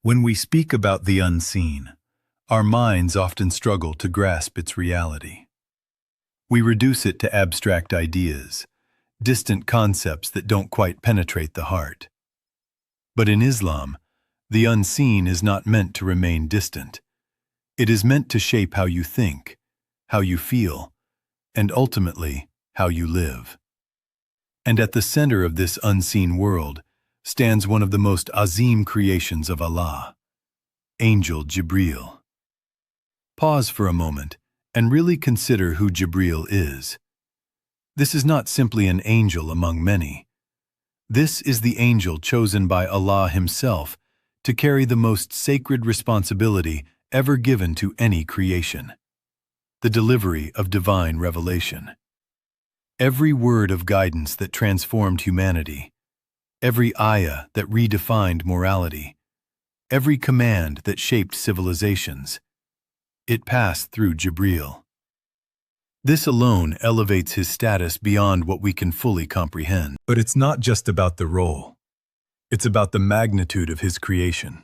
When we speak about the unseen, our minds often struggle to grasp its reality. We reduce it to abstract ideas, distant concepts that don't quite penetrate the heart. But in Islam, the unseen is not meant to remain distant. It is meant to shape how you think, how you feel, and ultimately, how you live. And at the center of this unseen world stands one of the most Azim creations of Allah, Angel Jibreel. Pause for a moment and really consider who Jibreel is. This is not simply an angel among many. This is the angel chosen by Allah Himself to carry the most sacred responsibility ever given to any creation: the delivery of divine revelation. Every word of guidance that transformed humanity, every ayah that redefined morality, every command that shaped civilizations, it passed through Jibreel. This alone elevates his status beyond what we can fully comprehend. But it's not just about the role. It's about the magnitude of his creation.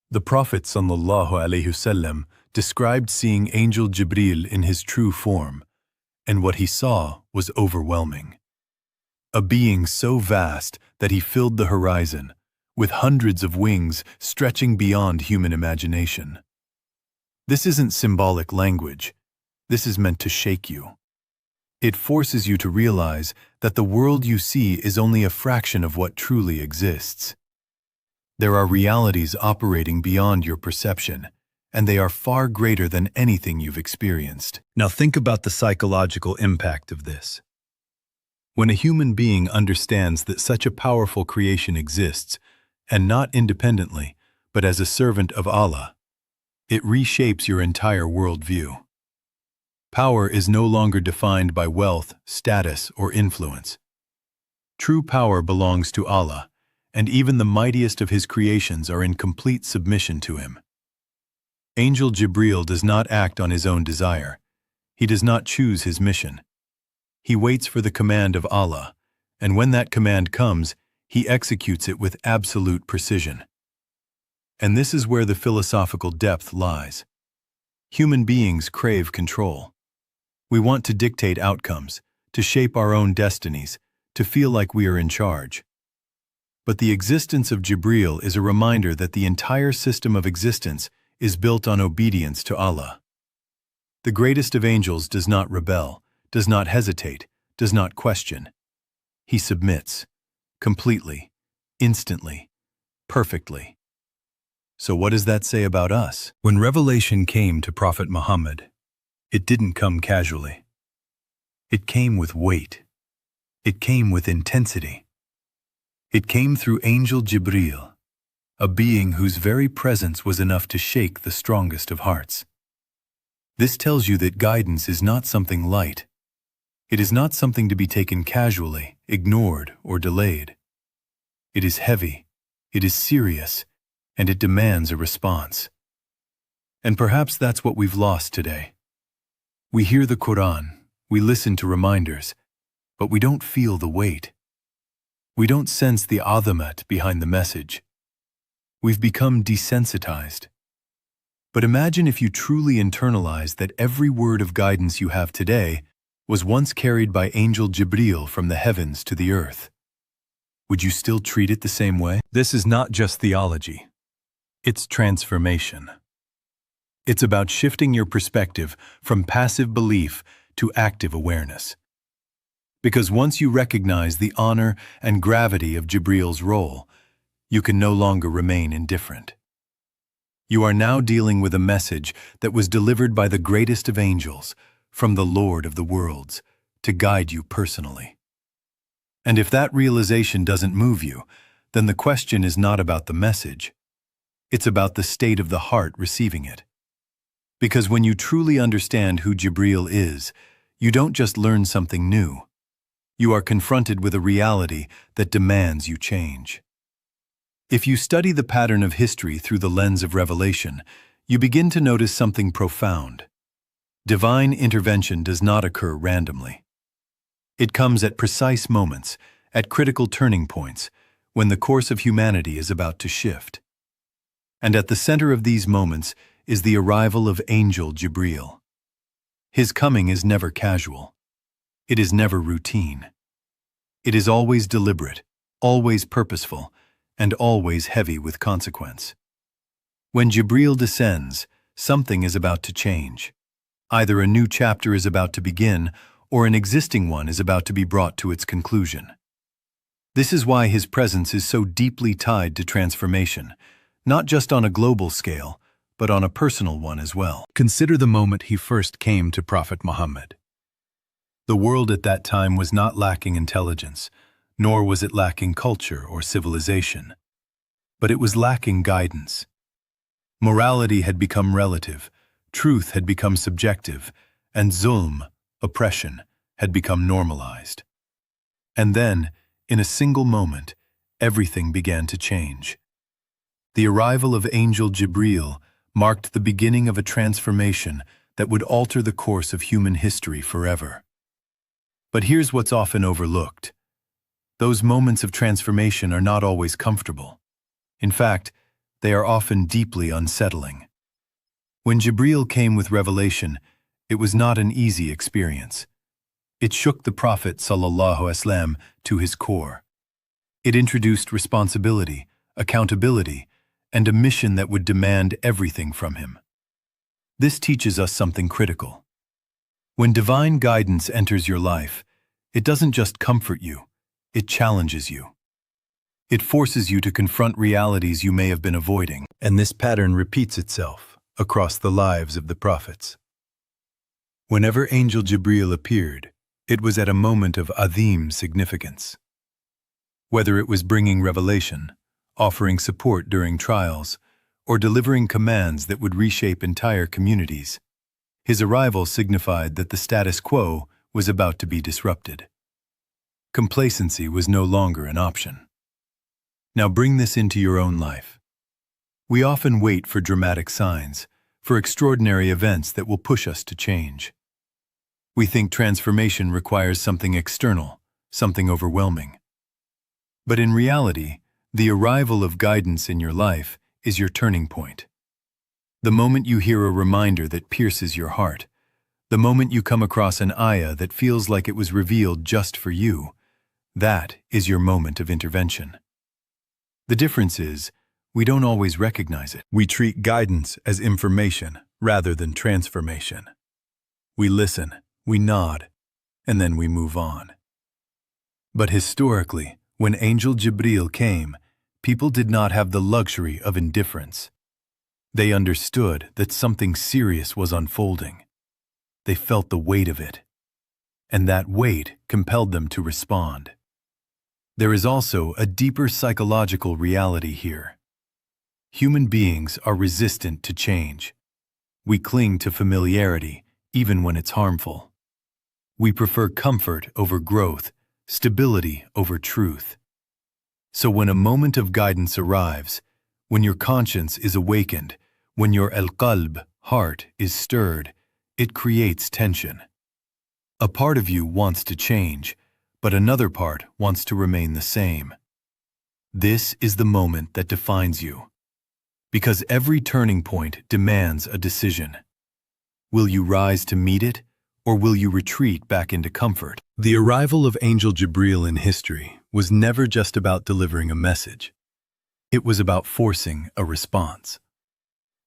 The Prophet ﷺ described seeing Angel Jibreel in his true form, and what he saw was overwhelming. A being so vast that he filled the horizon, with hundreds of wings stretching beyond human imagination. This isn't symbolic language. This is meant to shake you. It forces you to realize that the world you see is only a fraction of what truly exists. There are realities operating beyond your perception, and they are far greater than anything you've experienced. Now think about the psychological impact of this. When a human being understands that such a powerful creation exists, and not independently, but as a servant of Allah, it reshapes your entire worldview. Power is no longer defined by wealth, status, or influence. True power belongs to Allah, and even the mightiest of His creations are in complete submission to Him. Angel Jibreel does not act on his own desire. He does not choose his mission. He waits for the command of Allah, and when that command comes, he executes it with absolute precision. And this is where the philosophical depth lies. Human beings crave control. We want to dictate outcomes, to shape our own destinies, to feel like we are in charge. But the existence of Jibreel is a reminder that the entire system of existence is built on obedience to Allah. The greatest of angels does not rebel, does not hesitate, does not question. He submits, completely, instantly, perfectly. So what does that say about us? When revelation came to Prophet Muhammad, it didn't come casually. It came with weight. It came with intensity. It came through Angel Jibreel, a being whose very presence was enough to shake the strongest of hearts. This tells you that guidance is not something light. It is not something to be taken casually, ignored, or delayed. It is heavy, it is serious, and it demands a response. And perhaps that's what we've lost today. We hear the Quran, we listen to reminders, but we don't feel the weight. We don't sense the azamat behind the message. We've become desensitized. But imagine if you truly internalized that every word of guidance you have today was once carried by Angel Jibreel from the heavens to the earth. Would you still treat it the same way? This is not just theology. It's transformation. It's about shifting your perspective from passive belief to active awareness. Because once you recognize the honor and gravity of Jibreel's role, you can no longer remain indifferent. You are now dealing with a message that was delivered by the greatest of angels, from the Lord of the worlds, to guide you personally. And if that realization doesn't move you, then the question is not about the message. It's about the state of the heart receiving it. Because when you truly understand who Jibreel is, you don't just learn something new. You are confronted with a reality that demands you change. If you study the pattern of history through the lens of revelation, you begin to notice something profound. Divine intervention does not occur randomly. It comes at precise moments, at critical turning points, when the course of humanity is about to shift. And at the center of these moments is the arrival of Angel Jibreel. His coming is never casual. It is never routine. It is always deliberate, always purposeful, and always heavy with consequence. When Jibreel descends, something is about to change. Either a new chapter is about to begin, or an existing one is about to be brought to its conclusion. This is why his presence is so deeply tied to transformation, not just on a global scale, but on a personal one as well. Consider the moment he first came to Prophet Muhammad. The world at that time was not lacking intelligence, nor was it lacking culture or civilization. But it was lacking guidance. Morality had become relative, truth had become subjective, and zulm, oppression, had become normalized. And then, in a single moment, everything began to change. The arrival of Angel Jibreel marked the beginning of a transformation that would alter the course of human history forever. But here's what's often overlooked. Those moments of transformation are not always comfortable. In fact, they are often deeply unsettling. When Jibreel came with revelation, it was not an easy experience. It shook the Prophet ﷺ to his core. It introduced responsibility, accountability, and a mission that would demand everything from him. This teaches us something critical. When divine guidance enters your life, it doesn't just comfort you, it challenges you. It forces you to confront realities you may have been avoiding, and this pattern repeats itself across the lives of the prophets. Whenever Angel Jibreel appeared, it was at a moment of Azim significance. Whether it was bringing revelation, offering support during trials, or delivering commands that would reshape entire communities, his arrival signified that the status quo was about to be disrupted. Complacency was no longer an option. Now bring this into your own life. We often wait for dramatic signs, for extraordinary events that will push us to change. We think transformation requires something external, something overwhelming. But in reality, the arrival of guidance in your life is your turning point. The moment you hear a reminder that pierces your heart, the moment you come across an ayah that feels like it was revealed just for you, that is your moment of intervention. The difference is, we don't always recognize it. We treat guidance as information rather than transformation. We listen, we nod, and then we move on. But historically, when Angel Jibreel came, people did not have the luxury of indifference. They understood that something serious was unfolding. They felt the weight of it, and that weight compelled them to respond. There is also a deeper psychological reality here. Human beings are resistant to change. We cling to familiarity, even when it's harmful. We prefer comfort over growth, stability over truth. So when a moment of guidance arrives, when your conscience is awakened, when your al-qalb, heart, is stirred, it creates tension. A part of you wants to change, but another part wants to remain the same. This is the moment that defines you. Because every turning point demands a decision. Will you rise to meet it, or will you retreat back into comfort? The arrival of Angel Jibreel in history was never just about delivering a message. It was about forcing a response.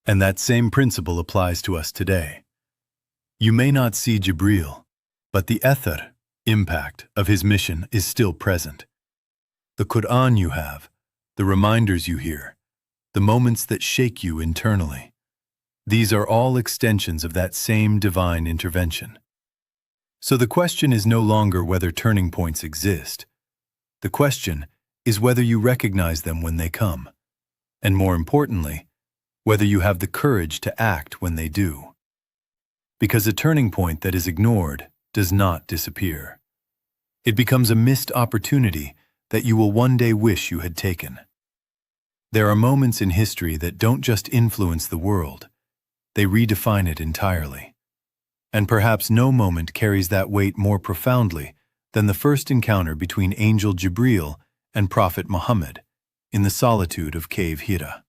And that same principle applies to us today. You may not see Jibreel, but the athar, impact, of his mission is still present. The Quran you have, the reminders you hear, the moments that shake you internally. These are all extensions of that same divine intervention. So the question is no longer whether turning points exist. The question is whether you recognize them when they come, and more importantly, whether you have the courage to act when they do. Because a turning point that is ignored does not disappear. It becomes a missed opportunity that you will one day wish you had taken. There are moments in history that don't just influence the world, they redefine it entirely. And perhaps no moment carries that weight more profoundly than the first encounter between Angel Jibreel and Prophet Muhammad in the solitude of Cave Hira.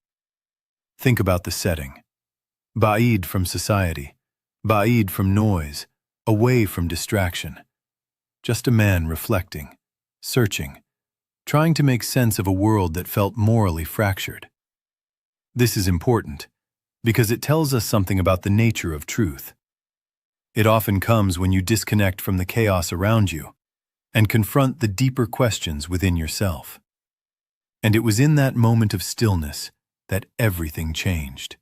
Think about the setting. Ba'id from society, ba'id from noise, away from distraction. Just a man reflecting, searching, trying to make sense of a world that felt morally fractured. This is important because it tells us something about the nature of truth. It often comes when you disconnect from the chaos around you and confront the deeper questions within yourself. And it was in that moment of stillness that everything changed.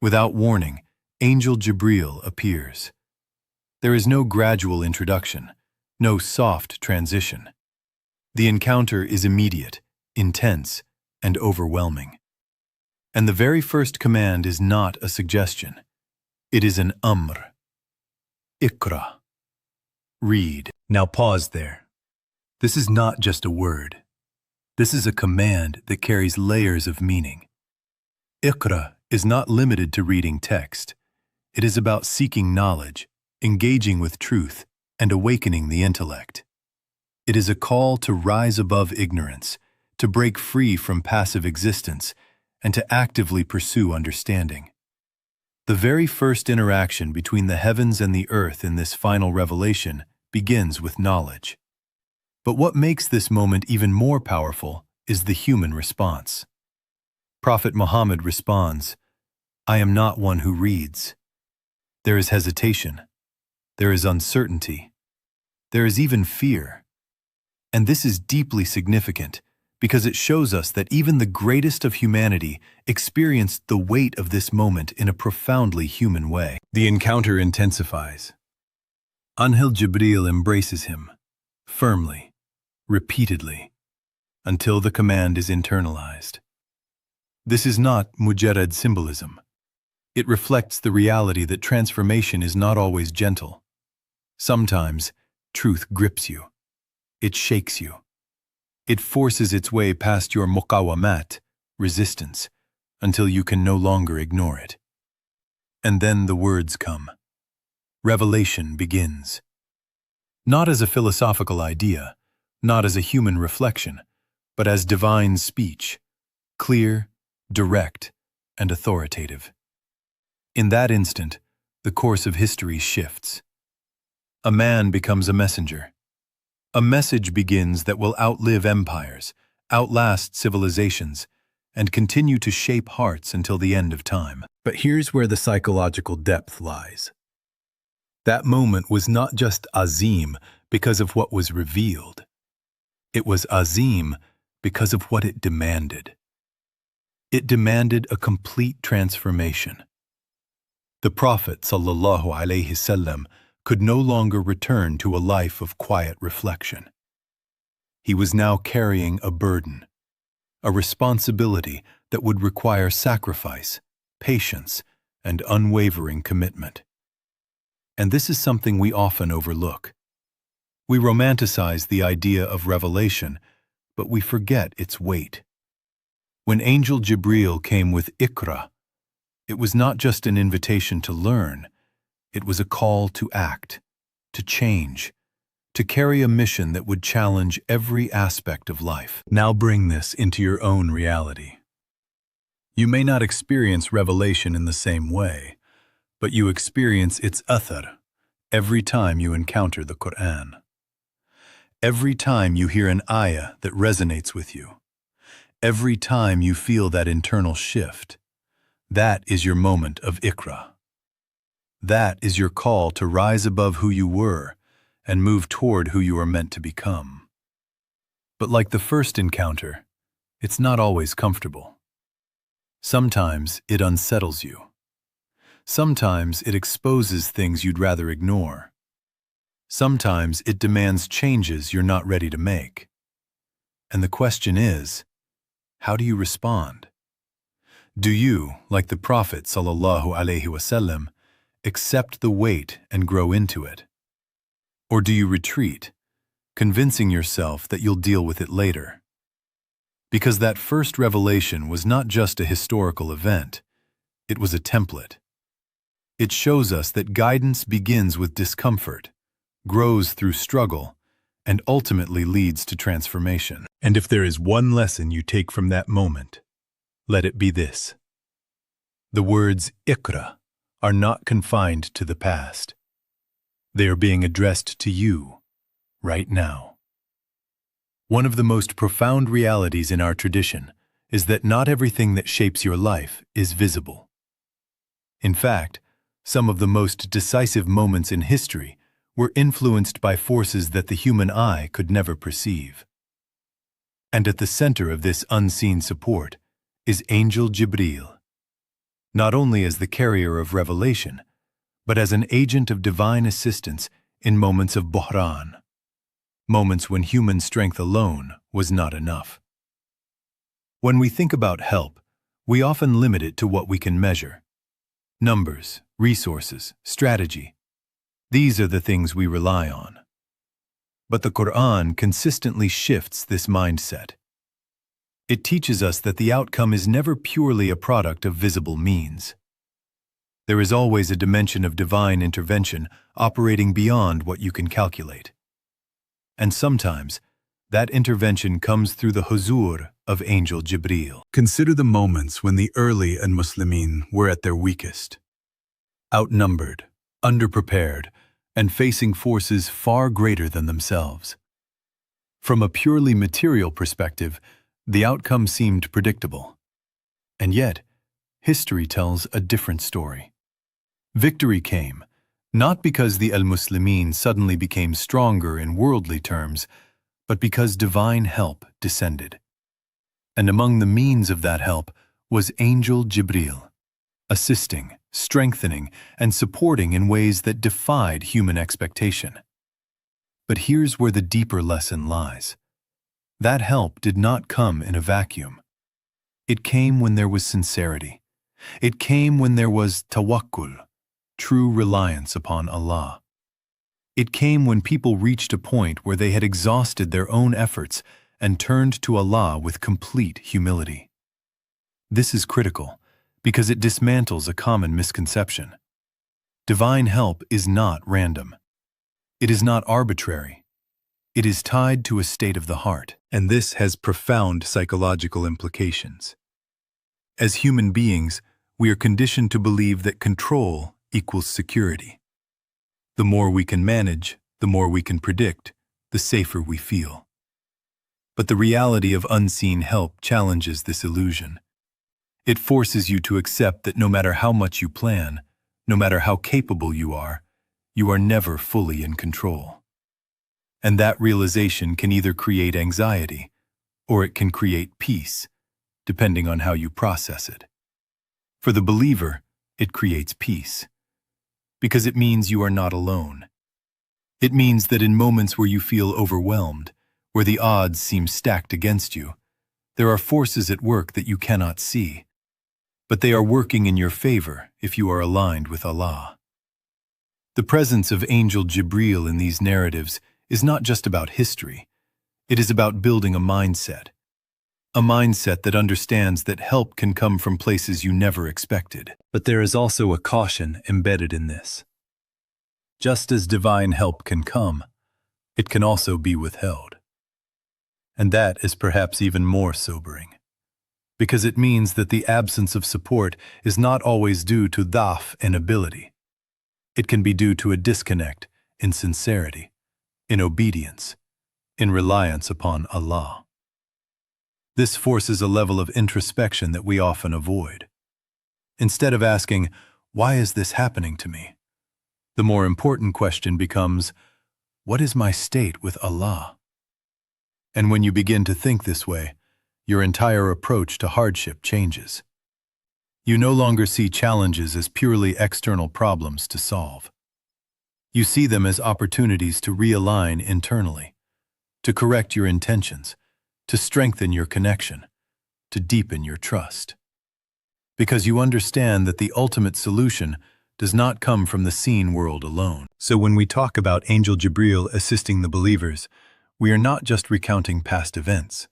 Without warning, Angel Jibreel appears. There is no gradual introduction, no soft transition. The encounter is immediate, intense, and overwhelming. And the very first command is not a suggestion. It is an amr. Iqra. Read. Now pause there. This is not just a word. This is a command that carries layers of meaning. Iqra is not limited to reading text. It is about seeking knowledge, engaging with truth, and awakening the intellect. It is a call to rise above ignorance, to break free from passive existence, and to actively pursue understanding. The very first interaction between the heavens and the earth in this final revelation begins with knowledge. But what makes this moment even more powerful is the human response. Prophet Muhammad responds, "I am not one who reads." There is hesitation. There is uncertainty. There is even fear. And this is deeply significant because it shows us that even the greatest of humanity experienced the weight of this moment in a profoundly human way. The encounter intensifies. Angel Jibreel embraces him, firmly, repeatedly, until the command is internalized. This is not mujarrad symbolism. It reflects the reality that transformation is not always gentle. Sometimes, truth grips you. It shakes you. It forces its way past your muqawamat, resistance, until you can no longer ignore it. And then the words come. Revelation begins. Not as a philosophical idea, not as a human reflection, but as divine speech, clear, direct, and authoritative. In that instant, the course of history shifts. A man becomes a messenger. A message begins that will outlive empires, outlast civilizations, and continue to shape hearts until the end of time. But here's where the psychological depth lies. That moment was not just Azim because of what was revealed. It was Azim because of what it demanded. It demanded a complete transformation. The Prophet ﷺ could no longer return to a life of quiet reflection. He was now carrying a burden, a responsibility that would require sacrifice, patience, and unwavering commitment. And this is something we often overlook. We romanticize the idea of revelation, but we forget its weight. When Angel Jibreel came with Iqra, it was not just an invitation to learn, it was a call to act, to change, to carry a mission that would challenge every aspect of life. Now bring this into your own reality. You may not experience revelation in the same way, but you experience its athar every time you encounter the Quran. Every time you hear an ayah that resonates with you. Every time you feel that internal shift. That is your moment of Iqra. That is your call to rise above who you were and move toward who you are meant to become. But like the first encounter, it's not always comfortable. Sometimes it unsettles you. Sometimes it exposes things you'd rather ignore. Sometimes it demands changes you're not ready to make. And the question is, how do you respond? Do you, like the Prophet ﷺ, accept the weight and grow into it? Or do you retreat, convincing yourself that you'll deal with it later? Because that first revelation was not just a historical event, it was a template. It shows us that guidance begins with discomfort, grows through struggle, and ultimately leads to transformation. And if there is one lesson you take from that moment, let it be this. The words Iqra are not confined to the past. They are being addressed to you right now. One of the most profound realities in our tradition is that not everything that shapes your life is visible. In fact, some of the most decisive moments in history were influenced by forces that the human eye could never perceive. And at the center of this unseen support is Angel Jibreel, not only as the carrier of revelation, but as an agent of divine assistance in moments of buhran, moments when human strength alone was not enough. When we think about help, we often limit it to what we can measure. Numbers, resources, strategy. These are the things we rely on. But the Quran consistently shifts this mindset. It teaches us that the outcome is never purely a product of visible means. There is always a dimension of divine intervention operating beyond what you can calculate. And sometimes, that intervention comes through the huzur of Angel Jibreel. Consider the moments when the early Muslimin were at their weakest. Outnumbered, underprepared, and facing forces far greater than themselves. From a purely material perspective, the outcome seemed predictable. And yet, history tells a different story. Victory came, not because the al-Muslimin suddenly became stronger in worldly terms, but because divine help descended. And among the means of that help was Angel Jibreel, assisting, strengthening, and supporting in ways that defied human expectation. But here's where the deeper lesson lies. That help did not come in a vacuum. It came when there was sincerity. It came when there was tawakkul, true reliance upon Allah. It came when people reached a point where they had exhausted their own efforts and turned to Allah with complete humility. This is critical because it dismantles a common misconception. Divine help is not random. It is not arbitrary. It is tied to a state of the heart, and this has profound psychological implications. As human beings, we are conditioned to believe that control equals security. The more we can manage, the more we can predict, the safer we feel. But the reality of unseen help challenges this illusion. It forces you to accept that no matter how much you plan, no matter how capable you are never fully in control. And that realization can either create anxiety, or it can create peace, depending on how you process it. For the believer, it creates peace, because it means you are not alone. It means that in moments where you feel overwhelmed, where the odds seem stacked against you, there are forces at work that you cannot see, but they are working in your favor if you are aligned with Allah. The presence of Angel Jibreel in these narratives is not just about history. It is about building a mindset that understands that help can come from places you never expected. But there is also a caution embedded in this. Just as divine help can come, it can also be withheld. And that is perhaps even more sobering, because it means that the absence of support is not always due to dhaf, inability. It can be due to a disconnect in sincerity, in obedience, in reliance upon Allah. This forces a level of introspection that we often avoid. Instead of asking, "Why is this happening to me?" the more important question becomes, "What is my state with Allah?" And when you begin to think this way, your entire approach to hardship changes. You no longer see challenges as purely external problems to solve. You see them as opportunities to realign internally, to correct your intentions, to strengthen your connection, to deepen your trust. Because you understand that the ultimate solution does not come from the seen world alone. So when we talk about Angel Jibreel assisting the believers, we are not just recounting past events.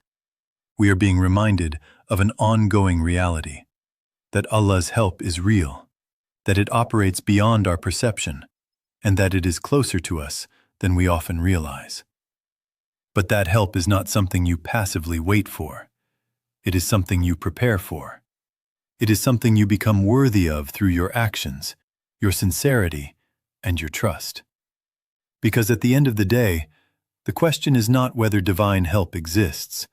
We are being reminded of an ongoing reality, that Allah's help is real, that it operates beyond our perception, and that it is closer to us than we often realize. But that help is not something you passively wait for. It is something you prepare for. It is something you become worthy of through your actions, your sincerity, and your trust. Because at the end of the day, the question is not whether divine help exists.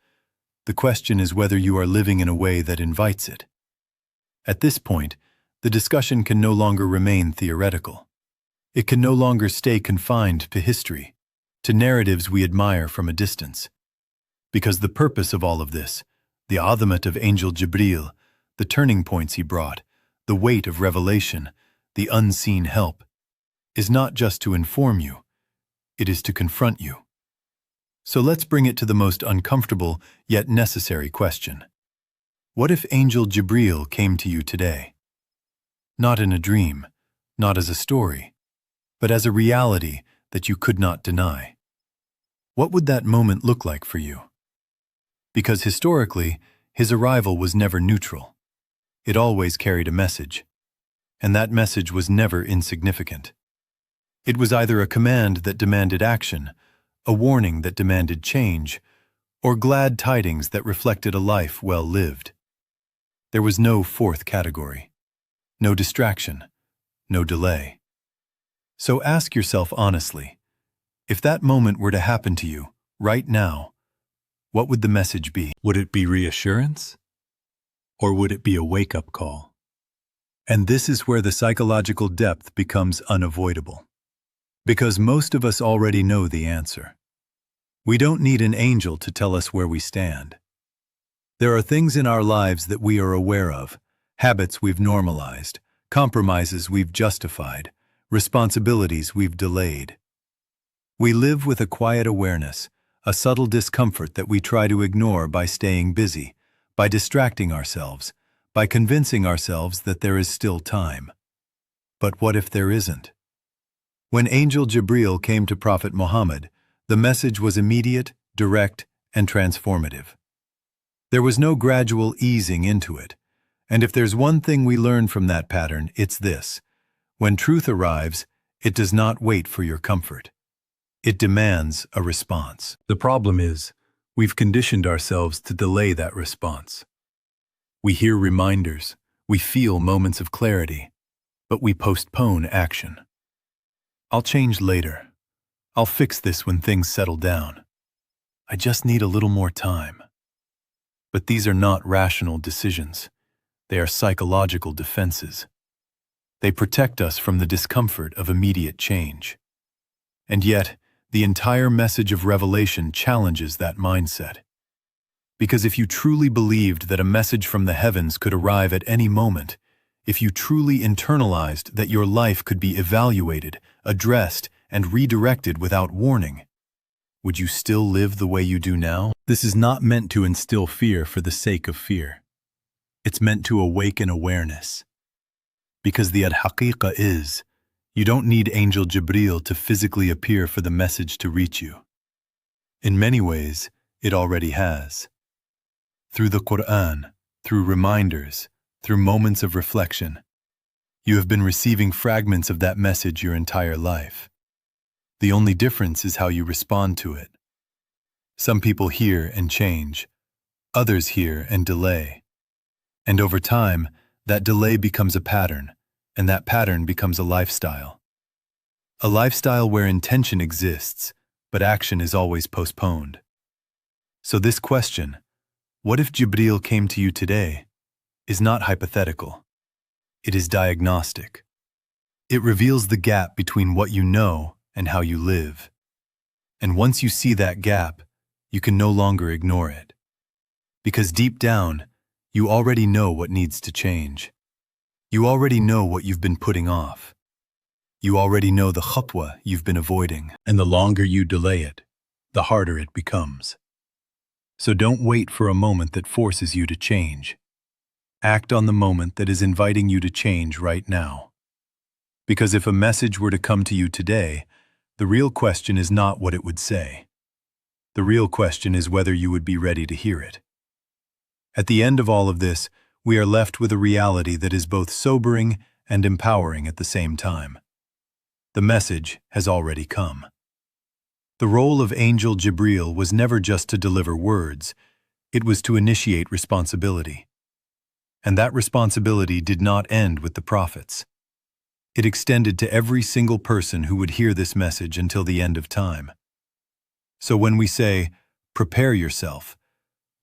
The question is whether you are living in a way that invites it. At this point, the discussion can no longer remain theoretical. It can no longer stay confined to history, to narratives we admire from a distance. Because the purpose of all of this, the Azimut of Angel Jibreel, the turning points he brought, the weight of revelation, the unseen help, is not just to inform you, it is to confront you. So let's bring it to the most uncomfortable yet necessary question. What if Angel Jibreel came to you today? Not in a dream, not as a story, but as a reality that you could not deny. What would that moment look like for you? Because historically, his arrival was never neutral. It always carried a message, and that message was never insignificant. It was either a command that demanded action, a warning that demanded change, or glad tidings that reflected a life well lived. There was no fourth category, no distraction, no delay. So ask yourself honestly, if that moment were to happen to you, right now, what would the message be? Would it be reassurance? Or would it be a wake-up call? And this is where the psychological depth becomes unavoidable. Because most of us already know the answer. We don't need an angel to tell us where we stand. There are things in our lives that we are aware of, habits we've normalized, compromises we've justified, responsibilities we've delayed. We live with a quiet awareness, a subtle discomfort that we try to ignore by staying busy, by distracting ourselves, by convincing ourselves that there is still time. But what if there isn't? When Angel Jibreel came to Prophet Muhammad, the message was immediate, direct, and transformative. There was no gradual easing into it. And if there's one thing we learn from that pattern, it's this. When truth arrives, it does not wait for your comfort. It demands a response. The problem is, we've conditioned ourselves to delay that response. We hear reminders, we feel moments of clarity, but we postpone action. I'll change later. I'll fix this when things settle down. I just need a little more time. But these are not rational decisions. They are psychological defenses. They protect us from the discomfort of immediate change. And yet, the entire message of Revelation challenges that mindset. Because if you truly believed that a message from the heavens could arrive at any moment, if you truly internalized that your life could be evaluated, addressed, and redirected without warning, would you still live the way you do now? This is not meant to instill fear for the sake of fear. It's meant to awaken awareness. Because the al-haqiqah is, you don't need Angel Jibreel to physically appear for the message to reach you. In many ways, it already has. Through the Quran, through reminders, through moments of reflection, you have been receiving fragments of that message your entire life. The only difference is how you respond to it. Some people hear and change, others hear and delay. And over time, that delay becomes a pattern, and that pattern becomes a lifestyle. A lifestyle where intention exists, but action is always postponed. So this question, what if Jibreel came to you today, is not hypothetical. It is diagnostic. It reveals the gap between what you know and how you live. And once you see that gap, you can no longer ignore it. Because deep down, you already know what needs to change. You already know what you've been putting off. You already know the khutwa you've been avoiding. And the longer you delay it, the harder it becomes. So don't wait for a moment that forces you to change. Act on the moment that is inviting you to change right now. Because if a message were to come to you today, the real question is not what it would say. The real question is whether you would be ready to hear it. At the end of all of this, we are left with a reality that is both sobering and empowering at the same time. The message has already come. The role of Angel Jibreel was never just to deliver words, it was to initiate responsibility. And that responsibility did not end with the prophets. It extended to every single person who would hear this message until the end of time. So when we say, prepare yourself,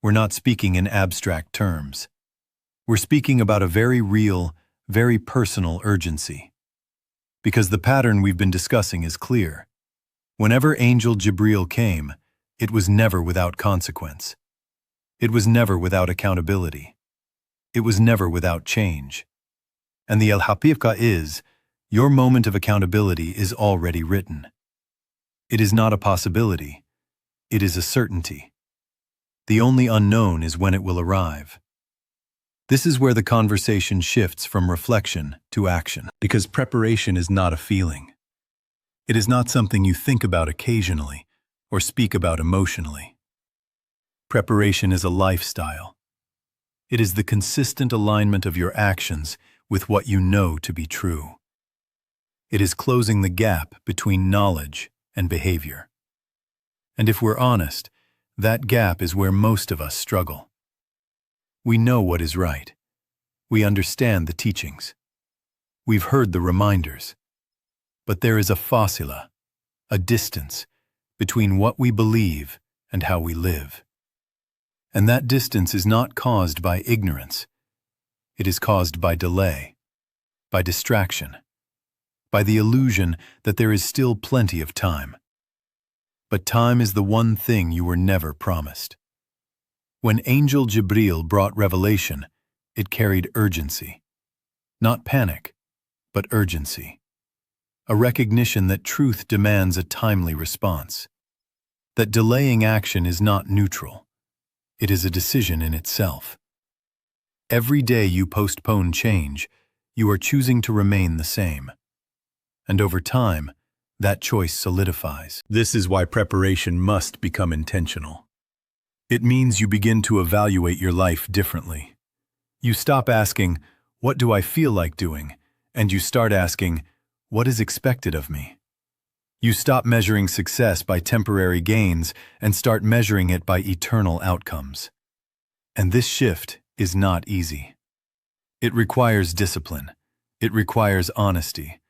we're not speaking in abstract terms. We're speaking about a very real, very personal urgency. Because the pattern we've been discussing is clear. Whenever Angel Jibreel came, it was never without consequence. It was never without accountability. It was never without change. And the al-haqiqah is, your moment of accountability is already written. It is not a possibility. It is a certainty. The only unknown is when it will arrive. This is where the conversation shifts from reflection to action. Because preparation is not a feeling. It is not something you think about occasionally or speak about emotionally. Preparation is a lifestyle. It is the consistent alignment of your actions with what you know to be true. It is closing the gap between knowledge and behavior. And if we're honest, that gap is where most of us struggle. We know what is right. We understand the teachings. We've heard the reminders. But there is a fasila, a distance, between what we believe and how we live. And that distance is not caused by ignorance. It is caused by delay, by distraction, by the illusion that there is still plenty of time. But time is the one thing you were never promised. When Angel Jibreel brought revelation, it carried urgency. Not panic, but urgency. A recognition that truth demands a timely response. That delaying action is not neutral. It is a decision in itself. Every day you postpone change, you are choosing to remain the same. And over time, that choice solidifies. This is why preparation must become intentional. It means you begin to evaluate your life differently. You stop asking, what do I feel like doing? And you start asking, what is expected of me? You stop measuring success by temporary gains and start measuring it by eternal outcomes. And this shift is not easy. It requires discipline. It requires honesty.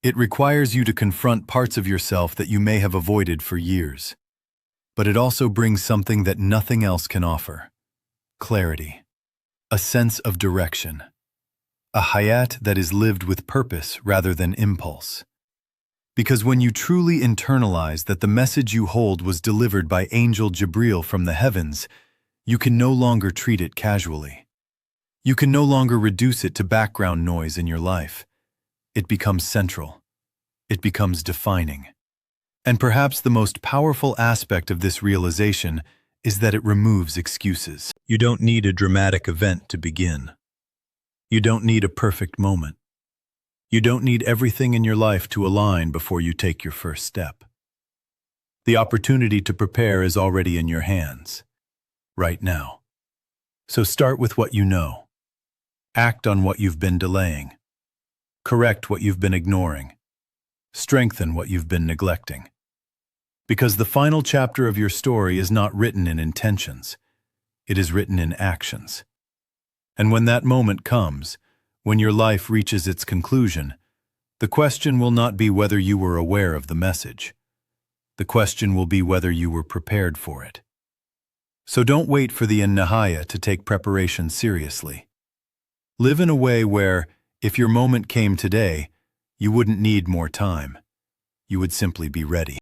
It requires you to confront parts of yourself that you may have avoided for years. But it also brings something that nothing else can offer: clarity, a sense of direction, a hayat that is lived with purpose rather than impulse. Because when you truly internalize that the message you hold was delivered by Angel Jibreel from the heavens, you can no longer treat it casually. You can no longer reduce it to background noise in your life. It becomes central. It becomes defining. And perhaps the most powerful aspect of this realization is that it removes excuses. You don't need a dramatic event to begin. You don't need a perfect moment. You don't need everything in your life to align before you take your first step. The opportunity to prepare is already in your hands, right now. So start with what you know. Act on what you've been delaying. Correct what you've been ignoring. Strengthen what you've been neglecting. Because the final chapter of your story is not written in intentions. It is written in actions. And when that moment comes, when your life reaches its conclusion, the question will not be whether you were aware of the message. The question will be whether you were prepared for it. So don't wait for the nihaya to take preparation seriously. Live in a way where, if your moment came today, you wouldn't need more time. You would simply be ready.